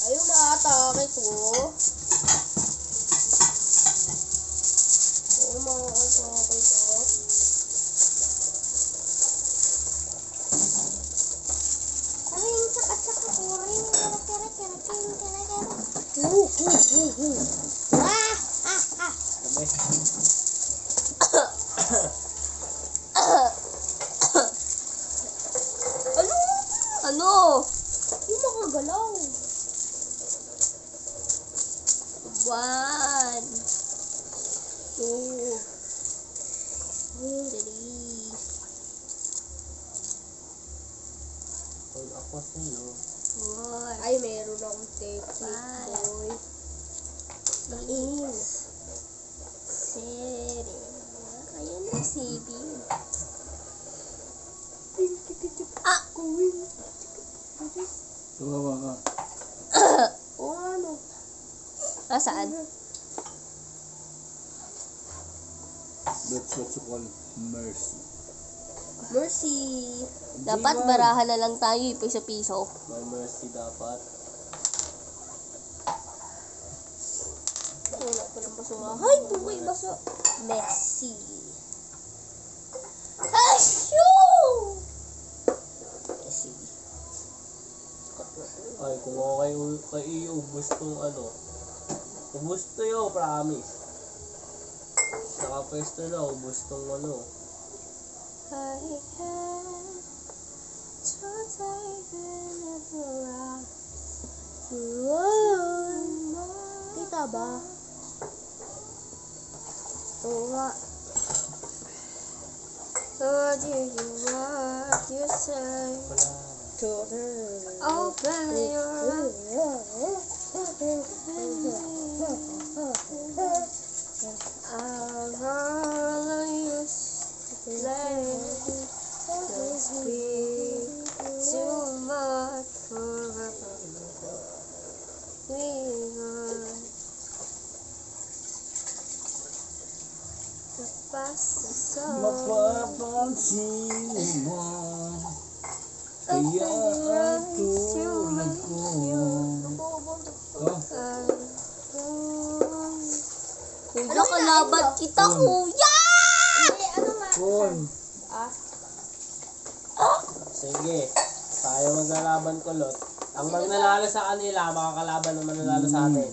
Ayaw maatake ko. Ayaw maatake ko. Aring saka-saka ko rin. Kera-kera-kera-kera. Sabi. Ano? Yung makagalaw. 1, 2, 3. Pag ako sa'yo. 4. Ay, meron akong technique, boy. Nain. 7. Ayan na, 7. Ah! Tumawa ka. O ano? Saan? That's what you call mercy. Mercy. Dapat barahan na lang tayo, piso-piso. May mercy dapat. Wala pa ng basura. Hay, buhay baso. Messi. Ashoo! Messi. Ay, kung ako kay iyo, ubus tong ano. Ubus to yo, promise. Nakapwesto na, ubus tong ano. I had to take another route. Kita ba? Oh, what? What do you say? Wala. Open your eyes. I'll follow you just be too much forever. We are the fastest song. Mapapansin mo, kaya ang tulad ko. Kuya, kalaban kita, kuya! Hindi, ano nga? Kun. Sige, tayo maglalaban kulot. Ang magnanalo sa kanila, makakalaban ng mananalo sa atin.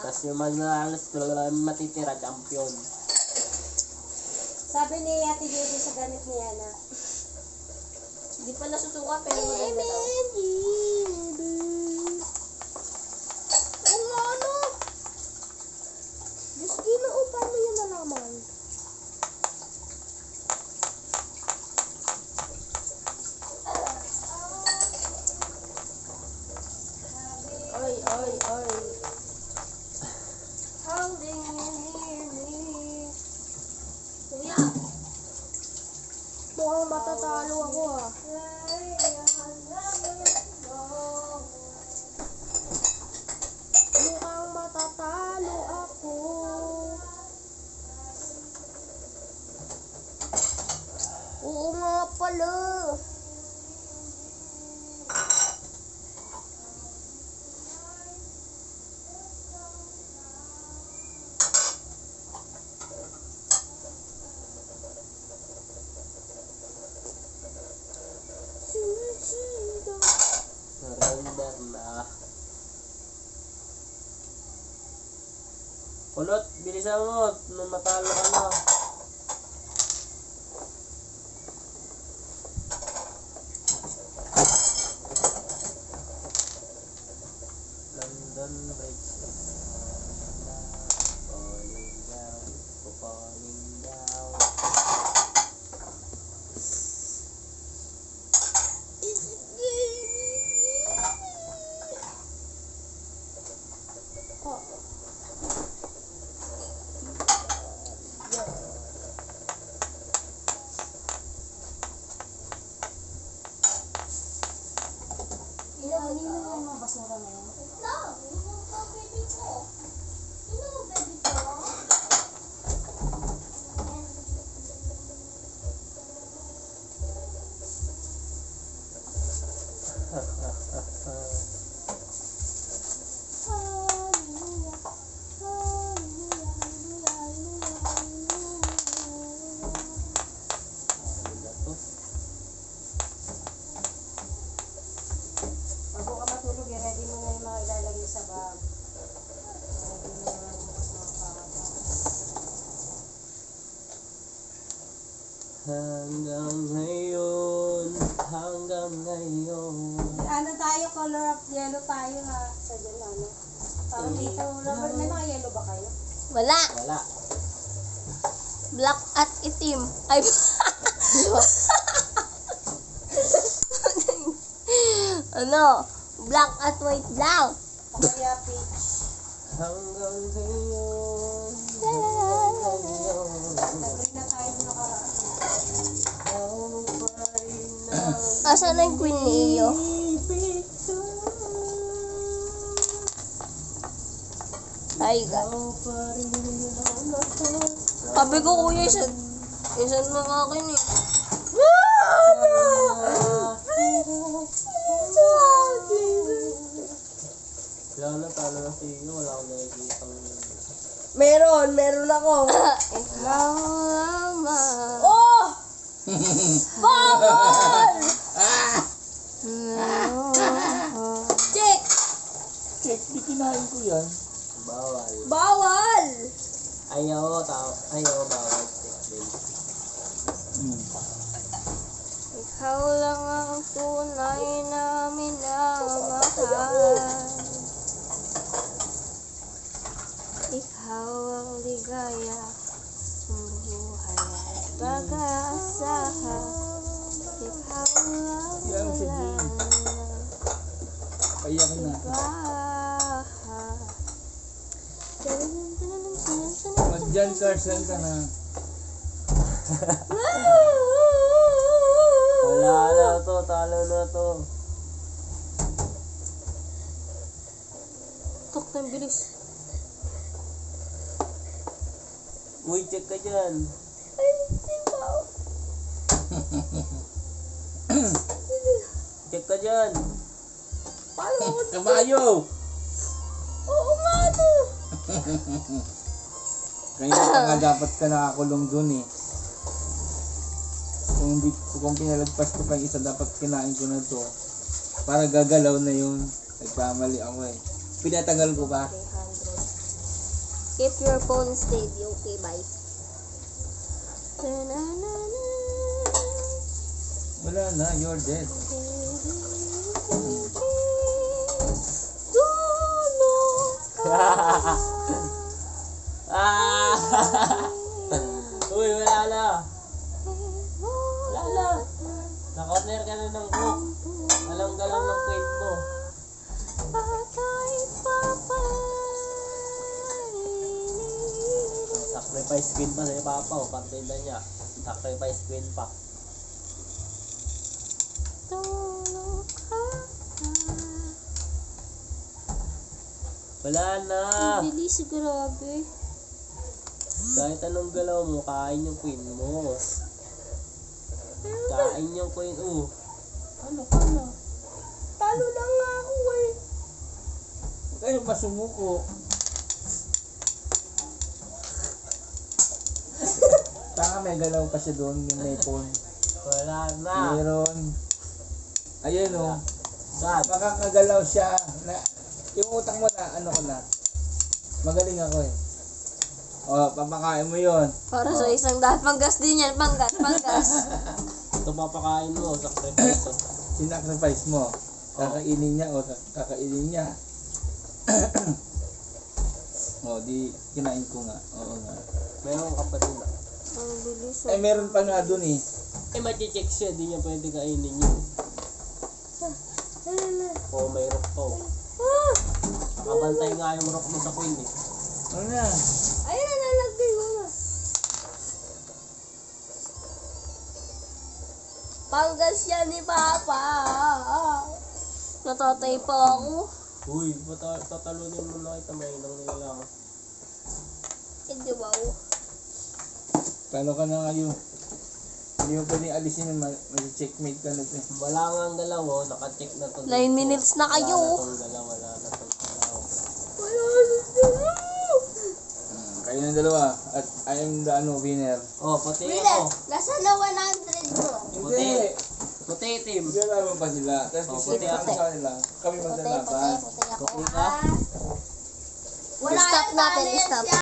Tapos yung magnanalo sa matitira, champion. Sabi ni Ate Judy sa gamit ni Yana. Hindi pa nasusuka, pero maganda daw. Ang ano? Diyos, ginoo, paano yun nalaman? Oy, oy, oy. Holding you near me. Kuya! Mukhang matatalo ako ah. Mukhang matatalo ako. Oo nga pala. Surrender na. Kulot, bilisan mo. Nung matalo ka na. London Bridge is falling down, falling down. Kanina yung mga basura na yan. Hanggang ngayon, hanggang ngayon. Ano tayo, color of yellow tayo ha. Sa dyan ano. Parang dito, rubber, may mga yellow ba kayo? Wala. Wala. Black at itim. Ay, ano? Black at white lang. O kaya peach. Hanggang ngayon, Nag-green na tayo nung nakaraan. Asan na yung queen ni Iyo? Ay, God. Sabi ko, kuya, isan mo nga akin eh. Lalo talo na si iyo, wala akong nakikita. Meron ako. Ikaw naman. Oh! Bawal! Check! Check, di kinain ko yan. Bawal. Bawal! Ayaw, bawal. Din. Ikaw lang ang tunay na minamahal. Ikaw ang ligaya ng buhay at pag-aasahan. Ikaw lang Yan si wala Jane. na Payak na. ibahan. Mag-Jan Carson ka na. Wala na to, talo na to. Tok na bilis. Uy, check ka dyan. Check ka dyan. Kabayo! Oo nga no! Kaya pa nga dapat ka nakakulong dun eh. Kung pinalagpas ko pa yung isa, dapat kinain ko na to. Para gagalaw na yun. Nagkamali ako eh. Pinatagal ko pa. 300. Keep your phone steady. Okay, bye. Na-na-na-na. Wala na, you're dead. Ah! Uy, wala na. Wala na. Naka-corner ka na ng book. Walang galaw ng queen mo. Sacrifice queen pa sa papa o partida niya. Sacrifice queen pa. Wala na. Bilis, grabe. Kahit anong galaw mo, kain yung queen mo. Kain yung queen. Ano ka na? Talo na nga ako eh. Kayo pa sumuko. Tanga, may galaw pa siya doon, yung may phone. Wala na. Meron. Ayun o. Saan? Makakagalaw siya. Na, yung utak mo na, ano ko na. Magaling ako eh. O, papakain mo yun. Para sa isang dahil panggas din yan. Panggas. Ito papakain mo, sacrifice to. Sinacrifice mo. Kakainin niya o kakainin niya. O, di kinain ko nga. Oo nga. Meron ka pa din. Ang bilis. Eh, meron pa nga dun eh. Machi-check siya, di niya pwede kainin yun. Oo, may rock pa. Nakabantay nga yung rock mo sa queen eh. Ano na? Ayun na, nalagay ko na. Panggas yan ni Papa. Natatay pa ako. Uy, tatalunin mo na kita, may ilang nila lang. Hindi ba? Talo ka na ngayon. Hindi mo pwedeng alisin yun. Mag-checkmate ka na. Wala nga ang galaw, naka-check na to. 9 minutes na kayo. Wala na tong galaw. Kayo ng dalawa. At I am the winner. Oh, puti Winner, ako. nasa na 100 mo. Puti. Puti team. Maglalaban pa sila. Tapos Oh, puti puti ako ako. sa kanila. Kami maglalaban. Puti ako. Puti ka? Wala Stop na natin, talent stop. yan.